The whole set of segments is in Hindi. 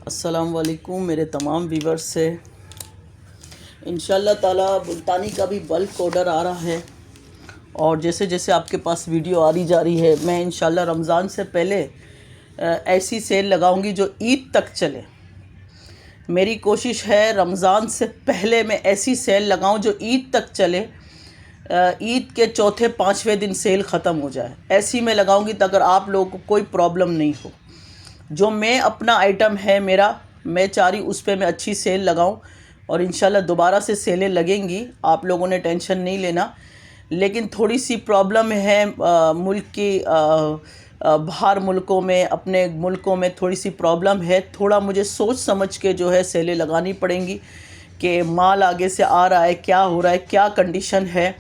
अस्सलाम वालेकुम मेरे तमाम व्यूवर्स से। इंशाल्लाह ताला मुल्तानी का भी बल्क ऑर्डर आ रहा है और जैसे जैसे आपके पास वीडियो आ रही जा रही है, मैं इंशाल्लाह रमज़ान से पहले ऐसी सेल लगाऊंगी जो ईद तक चले। मेरी कोशिश है रमज़ान से पहले मैं ऐसी सेल लगाऊं जो ईद तक चले। ईद के चौथे पाँचवें दिन सेल ख़त्म हो जाए, ऐसी मैं लगाऊंगी ताकि आप लोगों को कोई प्रॉब्लम नहीं हो। जो मैं अपना आइटम है मेरा, मैं चाह रही उस पर मैं अच्छी सेल लगाऊं और इंशाल्लाह दोबारा से सेलें लगेंगी, आप लोगों ने टेंशन नहीं लेना। लेकिन थोड़ी सी प्रॉब्लम है मुल्क की, बाहर मुल्कों में, अपने मुल्कों में थोड़ी सी प्रॉब्लम है। थोड़ा मुझे सोच समझ के जो है सेलें लगानी पड़ेंगी कि माल आगे से आ रहा है, क्या हो रहा है, क्या कंडीशन है।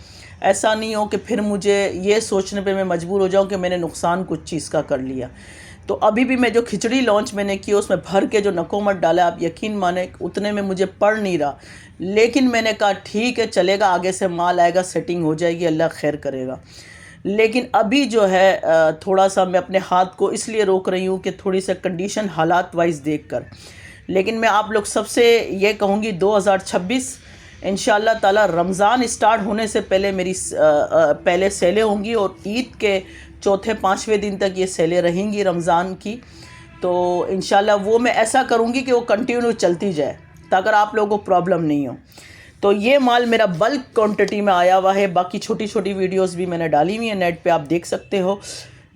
ऐसा नहीं हो कि फिर मुझे ये सोचने पे मैं मजबूर हो जाऊं कि मैंने नुकसान कुछ चीज़ का कर लिया। तो अभी भी मैं जो खिचड़ी लॉन्च मैंने की उसमें भर के जो नकोमत डाला, आप यकीन माने उतने में मुझे पड़ नहीं रहा। लेकिन मैंने कहा ठीक है चलेगा, आगे से माल आएगा, सेटिंग हो जाएगी, अल्लाह खैर करेगा। लेकिन अभी जो है थोड़ा सा मैं अपने हाथ को इसलिए रोक रही हूँ कि थोड़ी सी कंडीशन हालात वाइज देख कर। लेकिन मैं आप लोग सबसे ये कहूँगी 2026 इंशाअल्लाह ताला रमज़ान स्टार्ट होने से पहले मेरी पहले सेलें होंगी और ईद के चौथे पाँचवें दिन तक ये सेलें रहेंगी रमज़ान की। तो इंशाल्लाह वो मैं ऐसा करूँगी कि वो कंटिन्यू चलती जाए ताकि आप लोगों को प्रॉब्लम नहीं हो। तो ये माल मेरा बल्क क्वांटिटी में आया हुआ है। बाकी छोटी छोटी वीडियोस भी मैंने डाली हुई है, नेट पे आप देख सकते हो।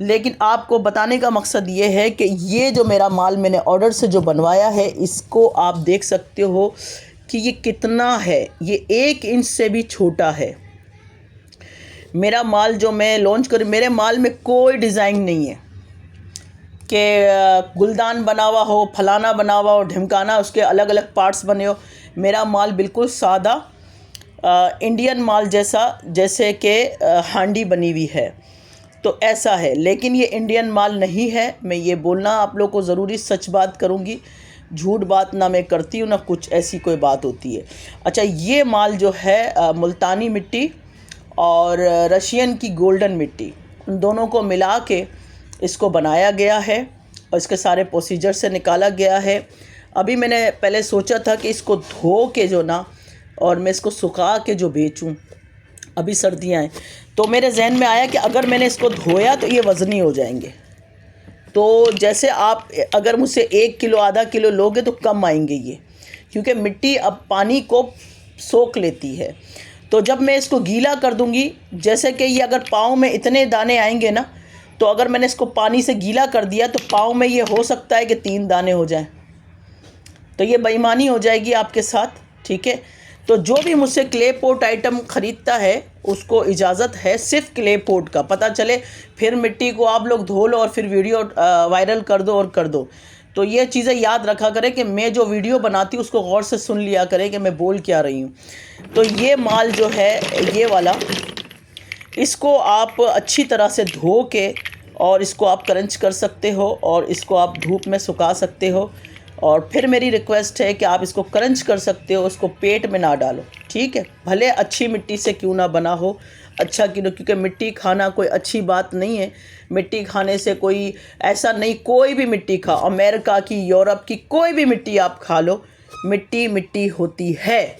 लेकिन आपको बताने का मकसद ये है कि ये जो मेरा माल मैंने ऑर्डर से जो बनवाया है, इसको आप देख सकते हो कि ये कितना है। ये 1 इंच से भी छोटा है मेरा माल जो मैं लॉन्च कर। मेरे माल में कोई डिज़ाइन नहीं है कि गुलदान बना हुआ हो, फलाना बना हुआ हो, ढिमकाना, उसके अलग अलग पार्ट्स बने हो। मेरा माल बिल्कुल सादा इंडियन माल जैसा, जैसे कि हांडी बनी हुई है, तो ऐसा है। लेकिन ये इंडियन माल नहीं है। मैं ये बोलना आप लोग को ज़रूरी सच बात करूँगी, झूठ बात ना मैं करती हूँ ना कुछ ऐसी कोई बात होती है। अच्छा, ये माल जो है मुल्तानी मिट्टी और रशियन की गोल्डन मिट्टी, उन दोनों को मिला के इसको बनाया गया है और इसके सारे प्रोसीजर से निकाला गया है। अभी मैंने पहले सोचा था कि इसको धो के जो ना, और मैं इसको सुखा के जो बेचूं। अभी सर्दियां हैं तो मेरे जहन में आया कि अगर मैंने इसको धोया तो ये वज़नी हो जाएंगे। तो जैसे आप अगर मुझसे 1 किलो आधा किलो लोगे तो कम आएंगे ये, क्योंकि मिट्टी अब पानी को सोख लेती है। तो जब मैं इसको गीला कर दूंगी, जैसे कि ये अगर पाँव में इतने दाने आएंगे ना, तो अगर मैंने इसको पानी से गीला कर दिया तो पाँव में ये हो सकता है कि 3 दाने हो जाएं। तो ये बेईमानी हो जाएगी आपके साथ, ठीक है। तो जो भी मुझसे क्ले पोट आइटम ख़रीदता है उसको इजाज़त है सिर्फ क्ले पोट का। पता चले फिर मिट्टी को आप लोग धो लो और फिर वीडियो वायरल कर दो और कर दो। तो ये चीज़ें याद रखा करें कि मैं जो वीडियो बनाती हूँ उसको गौर से सुन लिया करें कि मैं बोल क्या रही हूँ। तो ये माल जो है ये वाला, इसको आप अच्छी तरह से धो के और इसको आप क्रंच कर सकते हो और इसको आप धूप में सुखा सकते हो। और फिर मेरी रिक्वेस्ट है कि आप इसको क्रंच कर सकते हो, इसको पेट में ना डालो, ठीक है। भले अच्छी मिट्टी से क्यों ना बना हो, अच्छा क्यों, क्योंकि मिट्टी खाना कोई अच्छी बात नहीं है। मिट्टी खाने से कोई ऐसा नहीं, कोई भी मिट्टी खाओ, अमेरिका की, यूरोप की, कोई भी मिट्टी आप खा लो, मिट्टी मिट्टी होती है,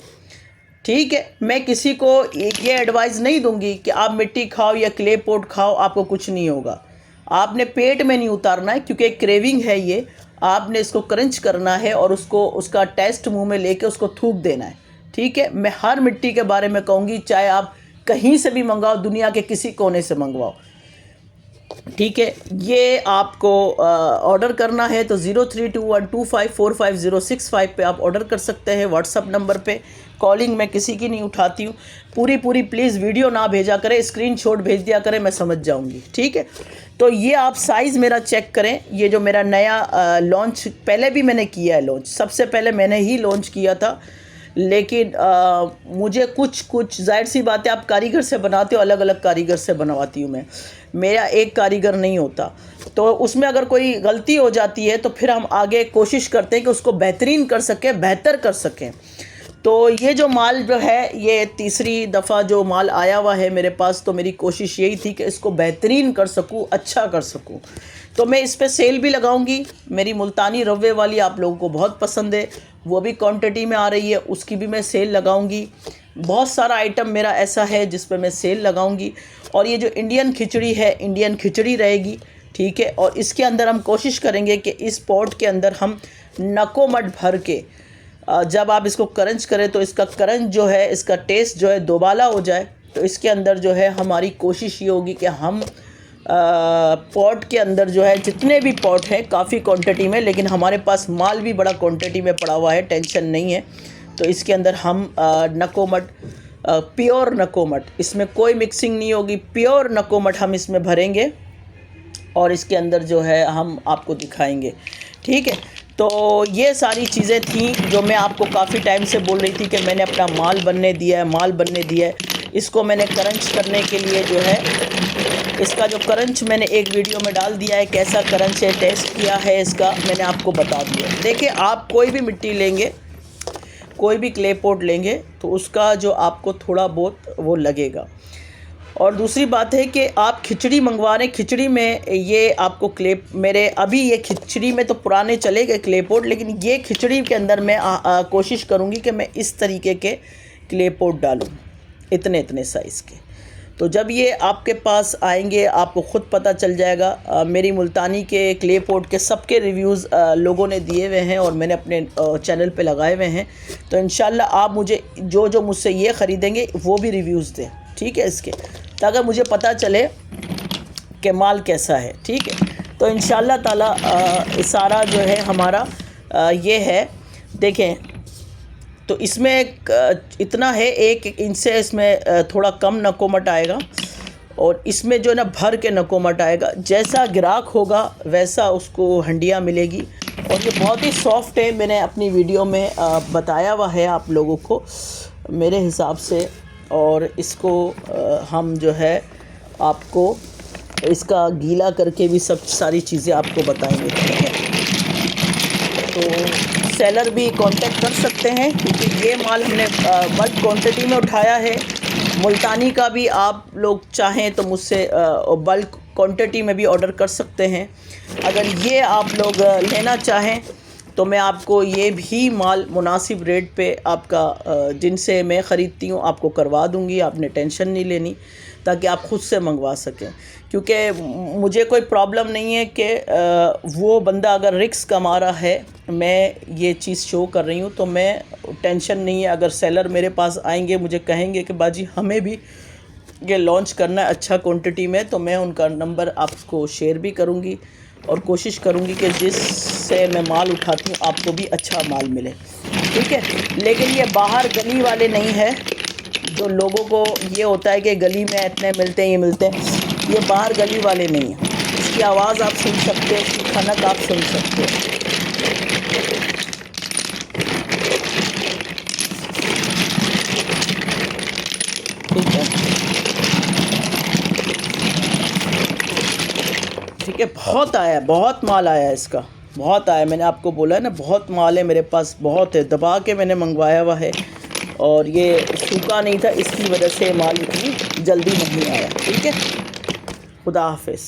ठीक है। मैं किसी को ये एडवाइस नहीं दूंगी कि आप मिट्टी खाओ या क्ले पोट खाओ, आपको कुछ नहीं होगा। आपने पेट में नहीं उतारना है, क्योंकि क्रेविंग है ये। आपने इसको क्रंच करना है और उसको उसका टेस्ट मुंह में लेके उसको थूक देना है, ठीक है। मैं हर मिट्टी के बारे में कहूँगी, चाहे आप कहीं से भी मंगवाओ, दुनिया के किसी कोने से मंगवाओ, ठीक है। ये आपको ऑर्डर करना है तो 0321254505 पे आप ऑर्डर कर सकते हैं, व्हाट्सअप नंबर पे। कॉलिंग मैं किसी की नहीं उठाती हूँ। पूरी प्लीज़ वीडियो ना भेजा करें, स्क्रीनशॉट भेज दिया करें, मैं समझ जाऊँगी, ठीक है। तो ये आप साइज़ मेरा चेक करें। ये जो मेरा नया लॉन्च, पहले भी मैंने किया है लॉन्च, सबसे पहले मैंने ही लॉन्च किया था। लेकिन मुझे कुछ जाहिर सी बात है, आप कारीगर से बनाते हो, अलग अलग कारीगर से बनवाती हूँ मैं, मेरा एक कारीगर नहीं होता। तो उसमें अगर कोई गलती हो जाती है तो फिर हम आगे कोशिश करते हैं कि उसको बेहतरीन कर सकें, बेहतर कर सकें। तो ये जो माल जो है, ये तीसरी दफ़ा जो माल आया हुआ है मेरे पास, तो मेरी कोशिश यही थी कि इसको बेहतरीन कर सकूँ, अच्छा कर सकूँ। तो मैं इस पे सेल भी लगाऊंगी। मेरी मुल्तानी रवे वाली आप लोगों को बहुत पसंद है, वो भी क्वांटिटी में आ रही है, उसकी भी मैं सेल लगाऊंगी। बहुत सारा आइटम मेरा ऐसा है जिस पे मैं सेल लगाऊंगी। और ये जो इंडियन खिचड़ी है, इंडियन खिचड़ी रहेगी, ठीक है। और इसके अंदर हम कोशिश करेंगे कि इस पॉट के अंदर हम नकोमट भर के जब आप इसको क्रंच करें तो इसका क्रंच जो है, इसका टेस्ट जो है दोबाला हो जाए। तो इसके अंदर जो है हमारी कोशिश ये होगी कि हम पॉट के अंदर जो है, जितने भी पॉट हैं काफ़ी क्वांटिटी में, लेकिन हमारे पास माल भी बड़ा क्वांटिटी में पड़ा हुआ है, टेंशन नहीं है। तो इसके अंदर हम नकोमट, प्योर नकोमट, इसमें कोई मिक्सिंग नहीं होगी, प्योर नकोमट हम इसमें भरेंगे और इसके अंदर जो है हम आपको दिखाएंगे, ठीक है। तो ये सारी चीज़ें थी जो मैं आपको काफ़ी टाइम से बोल रही थी कि मैंने अपना माल बनने दिया है, माल बनने दिया है। इसको मैंने क्रंच करने के लिए जो है, इसका जो क्रंच मैंने एक वीडियो में डाल दिया है, कैसा क्रंच है, टेस्ट किया है इसका, मैंने आपको बता दिया। देखिए, आप कोई भी मिट्टी लेंगे, कोई भी क्ले पॉट लेंगे तो उसका जो आपको थोड़ा बहुत वो लगेगा। और दूसरी बात है कि आप खिचड़ी मंगवा रहे हैं, खिचड़ी में ये आपको क्ले, मेरे अभी ये खिचड़ी में तो पुराने चले गए क्ले पॉट, लेकिन ये खिचड़ी के अंदर मैं कोशिश करूँगी कि मैं इस तरीके के क्ले पॉट डालूँ, इतने इतने साइज़ के। तो जब ये आपके पास आएंगे आपको ख़ुद पता चल जाएगा। मेरी मुल्तानी के क्ले पॉट के सबके रिव्यूज़ लोगों ने दिए हुए हैं और मैंने अपने चैनल पे लगाए हुए हैं। तो इंशाल्लाह आप मुझे जो मुझसे ये ख़रीदेंगे वो भी रिव्यूज़ दें, ठीक है, इसके, ताकि मुझे पता चले कि माल कैसा है, ठीक है। तो इंशाल्लाह ताला सारा जो है हमारा ये है, देखें। तो इसमें इतना है, 1 इंच से इसमें थोड़ा कम नकोमट आएगा और इसमें जो है ना भर के नकोमट आएगा। जैसा ग्राहक होगा वैसा उसको हंडिया मिलेगी। और ये बहुत ही सॉफ्ट है, मैंने अपनी वीडियो में बताया हुआ है आप लोगों को मेरे हिसाब से। और इसको हम जो है आपको इसका गीला करके भी सब सारी चीज़ें आपको बताएंगे, ठीक है। तो सेलर भी कांटेक्ट कर सकते हैं क्योंकि ये माल हमने बल्क क्वांटिटी में उठाया है। मुल्तानी का भी आप लोग चाहें तो मुझसे बल्क क्वांटिटी में भी ऑर्डर कर सकते हैं। अगर ये आप लोग लेना चाहें तो मैं आपको ये भी माल मुनासिब रेट पे आपका जिनसे मैं ख़रीदती हूँ आपको करवा दूँगी, आपने टेंशन नहीं लेनी, ताकि आप ख़ुद से मंगवा सकें। क्योंकि मुझे कोई प्रॉब्लम नहीं है कि वो बंदा अगर रिस्क कमा रहा है, मैं ये चीज़ शो कर रही हूँ तो मैं टेंशन नहीं है। अगर सेलर मेरे पास आएंगे मुझे कहेंगे कि बाजी हमें भी ये लॉन्च करना है अच्छा क्वांटिटी में, तो मैं उनका नंबर आपको शेयर भी करूँगी और कोशिश करूँगी कि जिससे मैं माल उठाती हूँ आपको भी अच्छा माल मिले, ठीक है। लेकिन ये बाहर गली वाले नहीं है, जो लोगों को ये होता है कि गली में इतने मिलते हैं, ये मिलते हैं, ये बाहर गली वाले नहीं हैं। इसकी आवाज़ आप सुन सकते हो, इसकी खनक आप सुन सकते हो, ठीक है, ठीक है। बहुत आया, बहुत माल आया इसका, बहुत आया। मैंने आपको बोला है ना, बहुत माल है मेरे पास, बहुत है, दबा के मैंने मंगवाया हुआ है। और ये सूखा नहीं था, इसकी वजह से माल इतनी जल्दी नहीं आया, ठीक है। खुदा हाफिज़।